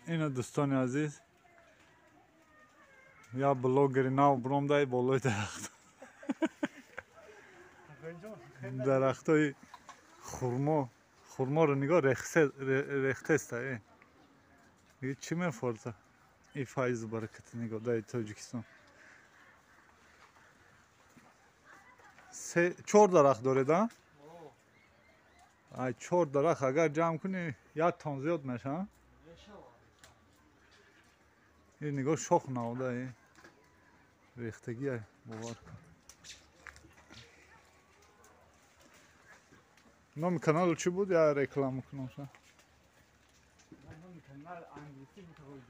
اینو دوستان عزیز یا بلوگری ناو برام بالای درخت درخت های خورما رو نگاه ریخته است. دیگه چی میفرزه این فایز برکت نگاه در تاجیکستان 4 درخت داره ده. 4 درخت اگر جمع کنی 1 تن زیاد میشه. این نگاه شاخ نهاده ریختگی باور کن. نام کانال چی بود یا رکلام کنم شد؟ نام کانال انگلیسی بود.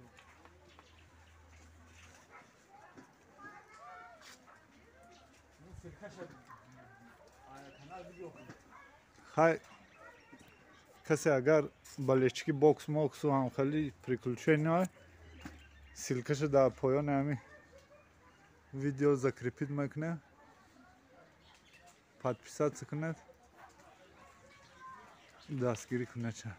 خیلی کسی اگر بالشکی باکس ماکس و هم خیلی پریکلچه نیای سیلکش در پایان همی ویدیو زکریپید میکنه подписаться کنید دستگیری کنه چه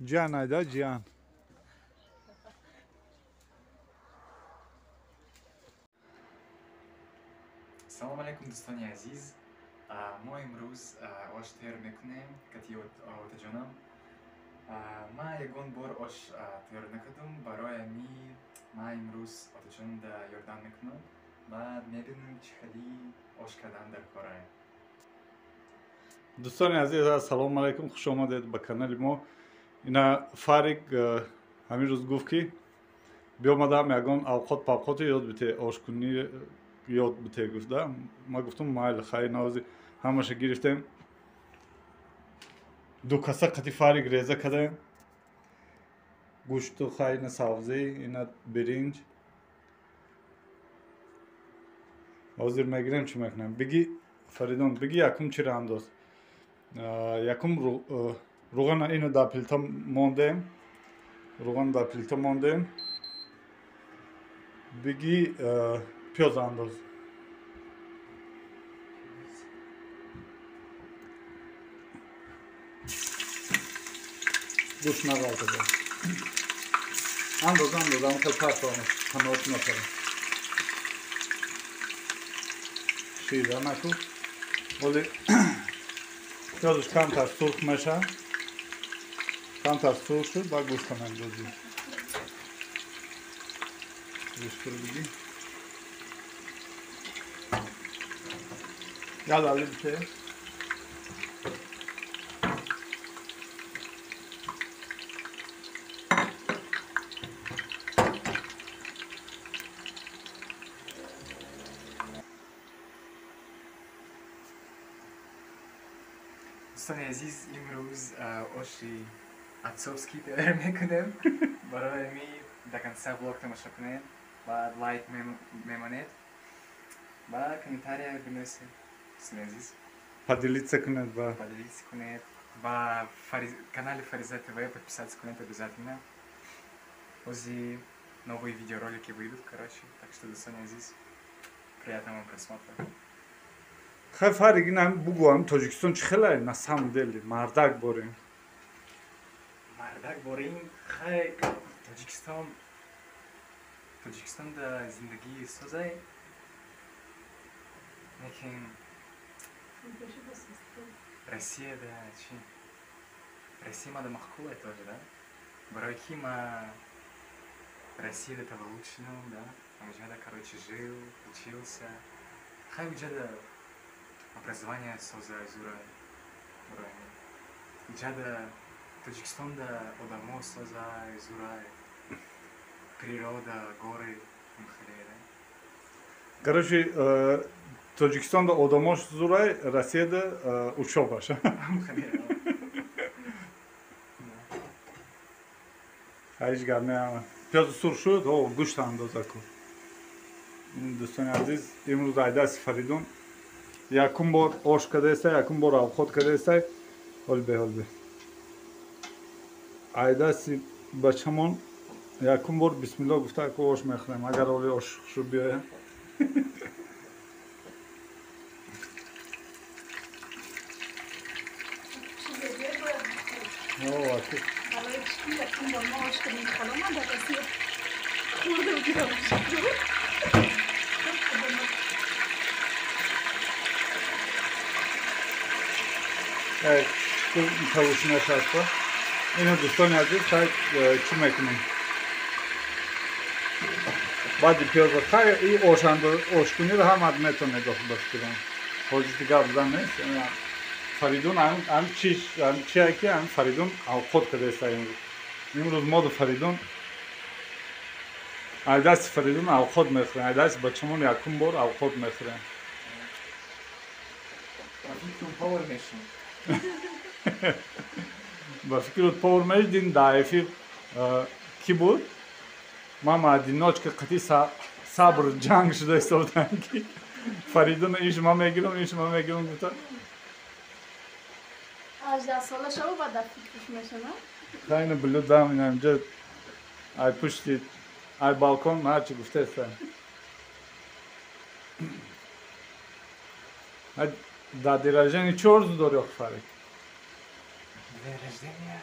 جان ایده جان سلام علیکم دوستانی عزیز. ما امروز آش تیار میکنیم کتی آوت جانم. ما یکون بار آش تیار نکردم برای می ما امروز آوت جانم دا یاردم میکنم بعد میبینیم چخلی آش کردن در کاره. دوستان عزیز سلام علیکم خوش آمدید به کانال ما. اینا فارق همین روز گفت که بیامدم یکان اوقات پاوقات یاد بده آشکنی یاد بده گفتم ما گفتم مایل خیلی نازی همش گرفتیم دو کاسه قطی فارق ریزه کردیم گوشت و خیلی سبزی اینا برنج حاضر میگیریم چی میکنم بگی فریدون بگی یکم چی را انداز یکم روغن اینو در پیلتا ماندیم روغن در پیلتا ماندیم بگی پیاز انداز گوش نگاه کنید انداز هم خیلی پرت آمد تنهات نکنم شیره نکن ولی پیازش کم تر سرخ میشه کم تر سرخ شد باید گوش کنم اندازی گوش کرو بگی یاد علی بته دوستانی عزیز امروز آشی اتسوفسکی تیار میکنیم برای می دکن سه بلاک تماشا کنید بعد لایک میمانید و کامنتاری بنویسید. دوستانی عزیز поделиться کنید با поделиться کنید و канале Фариза ТВ подписаться کنید обязательно. Узи новые видеоролики выйдут, короче, так что دوستانی عزیز приятного просмотра. خیلی فرقی نمی بگویم تاجیکستان چه خیلی نه سم دلی مردک باریم مردک باریم خیلی تاجیکستان دا زندگی سازه لیکن Россия да чи Россия ма да махкула тоже, да? Барой кима Россия да того лучше, да? Там уже да, короче, жил, учился. Хай уже да образование соза зура барой. Уже да Таджикистан да одамо соза зура природа, горы, мхле, да? короче Tojikistonda odamosh zuray, Rossiyada uchoq başı. Hiç gelmeyemem. Biraz surşu da o guş andaza kor. Dostan aziz, imruz aydas Faridun. Yakın bor osh kadesa, yakın bor avxot kadesa. Holbe. Aydas bachamon yakın bor bismillah gufta ko osh mekhram. Agar oli osh shu biya. או, עתיק. برای چی رفتیم با ما آشکنیم خالا من در رسی خورده بگیرم شکلو Evet, bu tavuşun aşağısı. Yine dostan yazıyor, çay çim ekmeği. Badi piyazda kay, iyi oşandı, oşkunu da hem admeto ne dokuz başkıdan. Hocisi gabzan ne? Faridun am çiş, am çayki am Faridun av kod kadar sayın. İmroz modu Faridun. Aldas Faridun av kod mesre. Aldas başımın yakın bor av kod mesre. Afitun power machine. Бафикрот Power Match din daifir ki بود ما معدیناچ که قطعی صبر جنگ شده استودن که فریدون ایش ما میگیرم ایش ما میگیرم گفتن 18 ساله شو بعد فکرش میشنم خیلی بلو دام این همجا ای پشتی ای بالکن هرچی گفته استن در دیراجنی چه ارزو داری آخ فرید День рождения.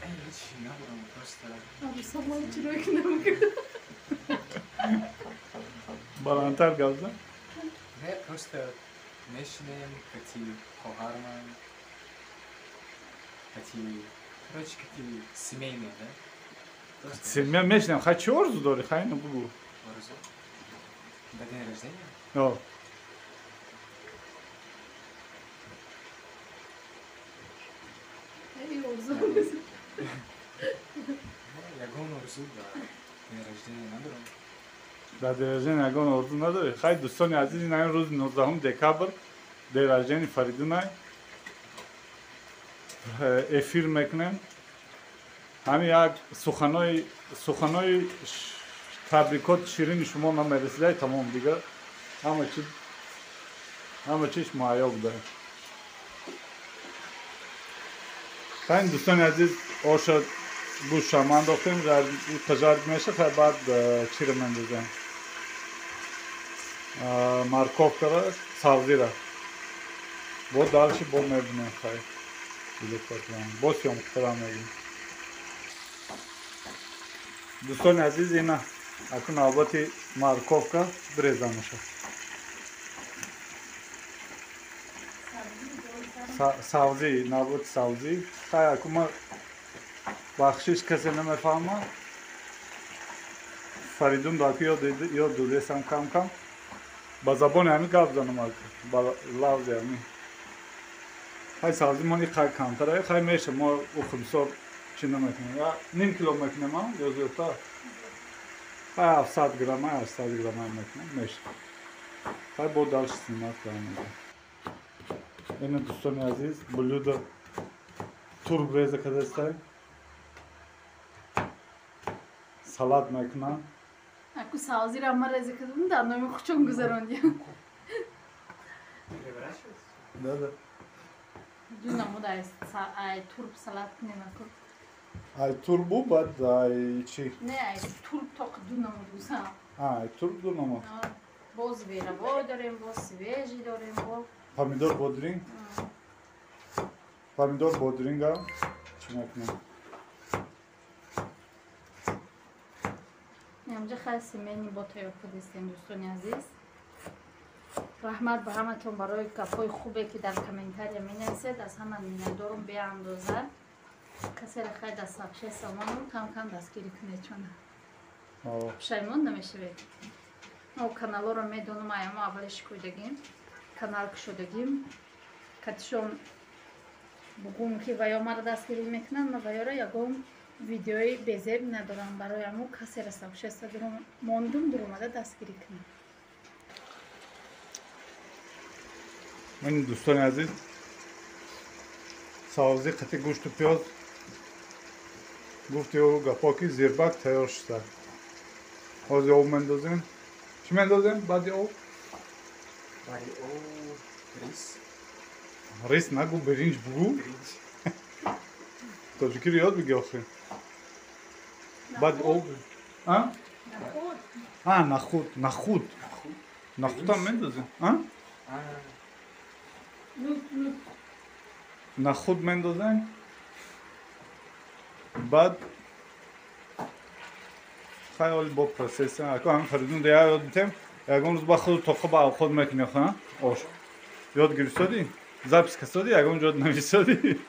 Эй, лучше набором просто... abi sabah için öyküne Balantar gazda Не, просто мешаем, какие хогарман, какие... Короче, какие семейные, да? Просто Silmem meşnem ha çe ارزو داری خیلی بگو Орзу. До дня рождения? о iyi olsun Я гон орзу до дня рождения набором. در دیراژن اگان اردو نداره خیلی دوستان عزیز این روز 19 دکبر دیراژن فریدون های افیر میکنم همین یک سخنای تبریکات شیرین شما من مرسیده تمام دیگه همه چیش معیا بوده خیلی دوستان عزیز آشد گوش هم انداختیم در تجارب میشه خیلی بعد چی رو من دیدم مارکوفکا را سبزی را با دالشی با میبینیم خیلی با سیام کترم میگیم دوستان عزیز اینا اکنون آباتی مارکوفکا بریزه میشه سبزی نبود سبزی خیلی اکنون بخشش کسی نمیفهمه فریدون داکی یاد دودستم کم کم با زبان همی گفت زنم با لفظ همی های سبزی مانی خیلی کمتره خیلی میشه ما او خمسار چی نمیکنیم یا نیم کیلو میکنیم هم یا زیادتر خیلی 700 گرم 800 گرم هم میکنیم میشه خیلی با دلش سیمت کنیم این دوستان عزیز بلود تورب ریزه کدسته salat mekna. Aku sağzir ama rezil kızım da anlamı çok güzel oynuyor. Переворачивается? Да, да. Dün ama da ay turp salat ne nakul. Ay turbu bad ay çi. Ne ay turp tok dün ama dusa. Ay turbu ama. Boz vera bo dorem boz sveji dorem bo. Pomidor bodring. Pomidor bodringa. Çi mekna. اینجا خیلی سیمینی با تایوکو دستیم دوستان عزیز رحمت به همتون برای کپای خوبه که در کامنتاری می نویسید از همه میندارم به اندازه کسی را خیلی دست افشه سامانم کم کم دستگیری کنید چون پشیمون نمیشوید او کانالو رو میدونم اما اولش کودگیم کانال کشودگیم کتشون بگم که ویا مرا دستگیری میکنن و ویا را یکم ویدیوی بزرگ ندارم برای امو کسی را سوشه صدرم ماندم در اومده دستگیری کنم من دوستان عزیز سبزی قطع گوشت و پیاز گفتی او گپاکی زیربک تیار شده از او مندازیم چی مندازیم بعدی او؟ Бари, о, рис. ریس نگو برینج بگو Рис. تاجیکی رو یاد بگی آخه بعد او ها؟ نخود نخود هم مندازیم ها؟ А, نوت нахуд мендозем, баъд خیلی با پروسس هم فریدون دیگه یاد میتیم یکم روز با خود تو خوب خود میکنی خواهم آش یاد گرفتادی زبس کسادی یکم جاد نویسادی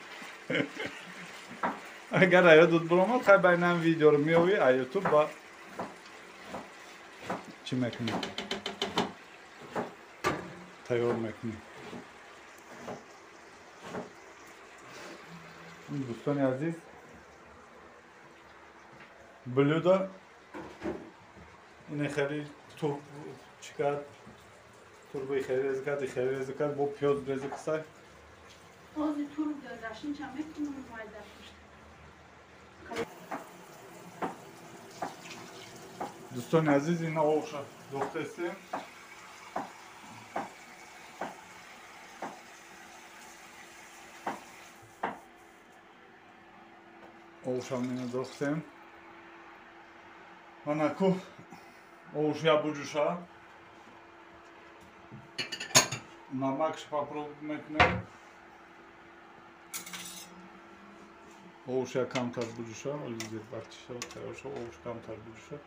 اگر یاد دود برامد خیلی بین هم ویدیو رو میاوی یوتیوب با چی میکنی تیار میکنی دوستان عزیز بلودا این خیلی تو چیکار توربای خیلی ریزی کرد با پیاز ریزی کسای آزی تور داشتین چه میکنم مایده دوستان عزیز اینا آوشا دوخته استیم آوشا اینا دوختیم هنکو آوشیا بوجوشا نمکش попробуем میکنیم آوشیا کمتر بوجوشا ولی زیر بخششا تیار شو آوش کمتر بوجوشا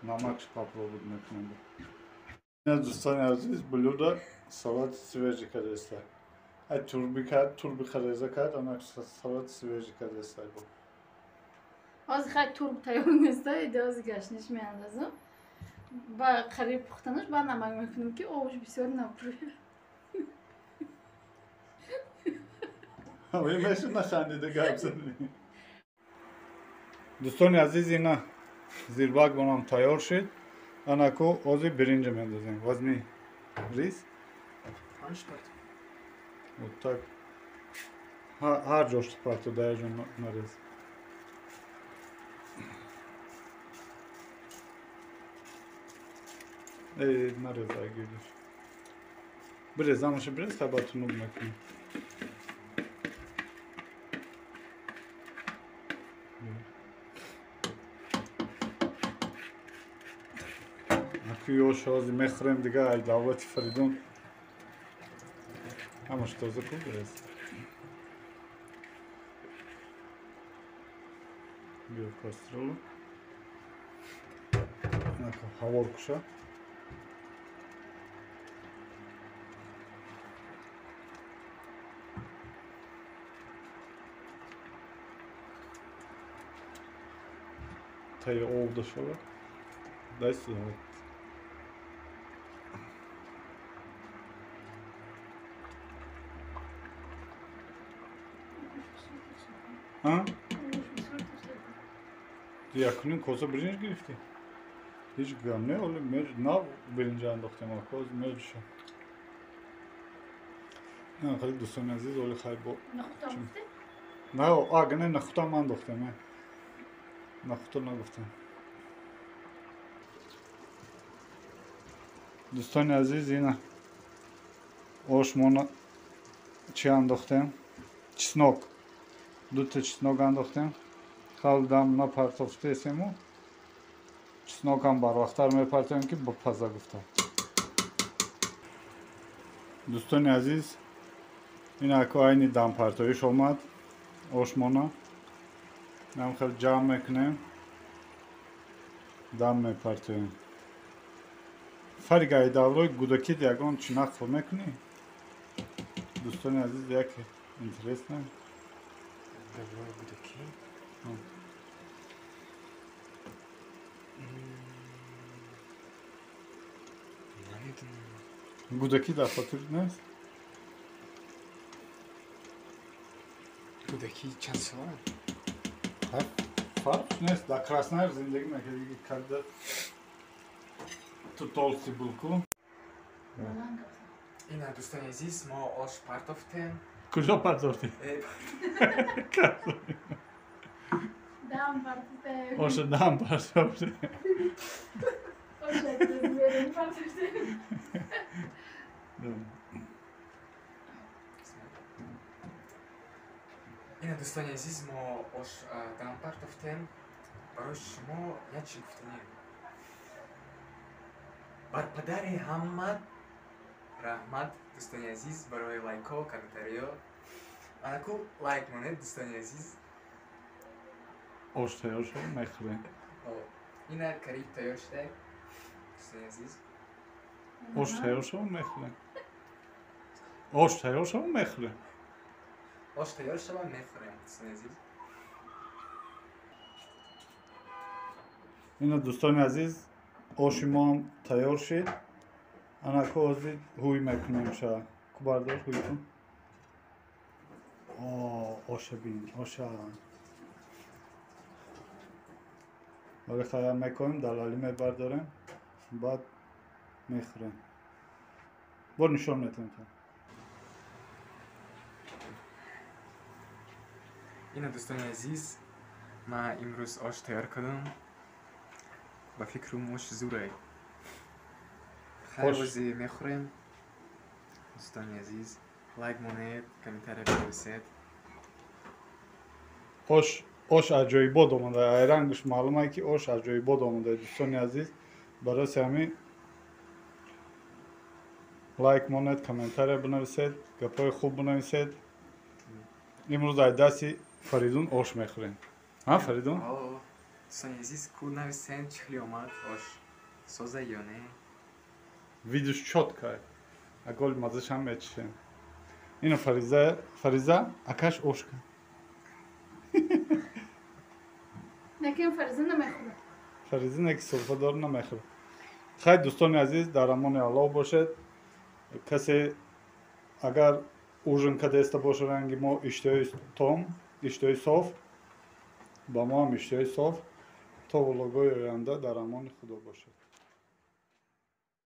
نمکش попробуем میکنیم اینا دوستان عزیز بلودا سالات سویجی کرده است ای توربی خریزه کرد اما سالات سویجی کرده است آزی خیلی تور تیار نیسته ایده آزی گشنش میاندازم با قریب پختنش با نمک میکنم که آوش بسیار نپروه اوی میشه نخندیده گپ زدی دوستان عزیز اینا زیرباگ بونم تیار شد انکو آزی برنج میندازیم وزنی ریز вот так هر جاش پرتو دایجون نریز ای نریز اگیدش بریز همشه بریز خباتون رو میکنیم اکی شازی میخوریم دیگه ای دعوت فریدون همش تازه کن بریز بیا کاسترولو نکن هوار کشه تایی oldu şöyle. Dayısı da var. Ha? Yakının koza birinci girifti. Hiç gam ne oğlum ne birinci andoktem koz mevcut. Ne kadar dostum aziz oğlu kaybo. Ne o agne naxtam andoktem ha. Naxtam andoktem. دوستان عزیز اینا آشمانا چی انداختم چسناک دو تا چسناک انداختم خالدم نپرتافته اسمو چسناک هم بر وقتر میپرتم که با پزه گفتم دوستان عزیز این اکو اینی دم پرتایش آمد آشمانا من خیلی جمع میکنم دم میپرتایم فرق ایدالوی گودکی دیگان چناق فرم کنی دوستان عزیز یک اینترس نه ایدالوی گودکی نمیدونم گودکی در خاطر نیست گودکی چند سال فرق نیست در کراسنایر زندگی میکردی کرده تو толстый был ку. اینا دوستان عزیز ما آش پرتافتیم کجا پرتافتی؟ دم پرتافته آش دم پرتافتی آش دم پرتافته اینا دوستان عزیز ما آش دم پرتافتیم برای شما یک چی گفتنیم بر پدر همه раҳмат дӯстони азиз барои лайкҳо комментариҳо анаку лайк монед дӯстони азиз ош тайёр шуд мехӯрем. ина кариб тайёр шуда дӯстони азиз ош тайёр шуд мехӯрем. ош тайёр шуд мехӯрем. ош тайёр шава мехӯрем дӯстони азиз ина дӯстони азиз оши мо ҳам тайёр шид. анаку ҳозир ҳуй мекунем ша кубардор ҳуй кун. оша бин оша вале хая мекунем далалӣ мебардорем баъд мехӯрем. бор нишон метавем. ина дӯстони азиз ман имрӯз ош тайёр кардам ба фикрум ош зурай хайвози мехӯрем дӯстони азиз лайк монед комментария бинависед ош аҷоибот омада рангаш маълум ки ош аҷоибот омада дӯстони азиз барои ҳамин лайк монед комментария бинависед гапҳои хуб бинависед. имрӯз аз дасти фаридун ош мехӯрем. Фаридун дӯстони азиз ку нависен чӣ хеле омад ош соза ё не видеош чотка аголи мазашам мечишем. ина фариза акаш ошка Nekam Farizа намехӯрад. фариза неки сурфадор намехӯрад. хайр дӯстони азиз дар амони аллоҳ бошед. касе агар ужин кадеста боша ранги мо иштиҳои том иштиҳои соф ба мо ҳам иштиҳои соф то влогҳои оянда дар амони худо бошед.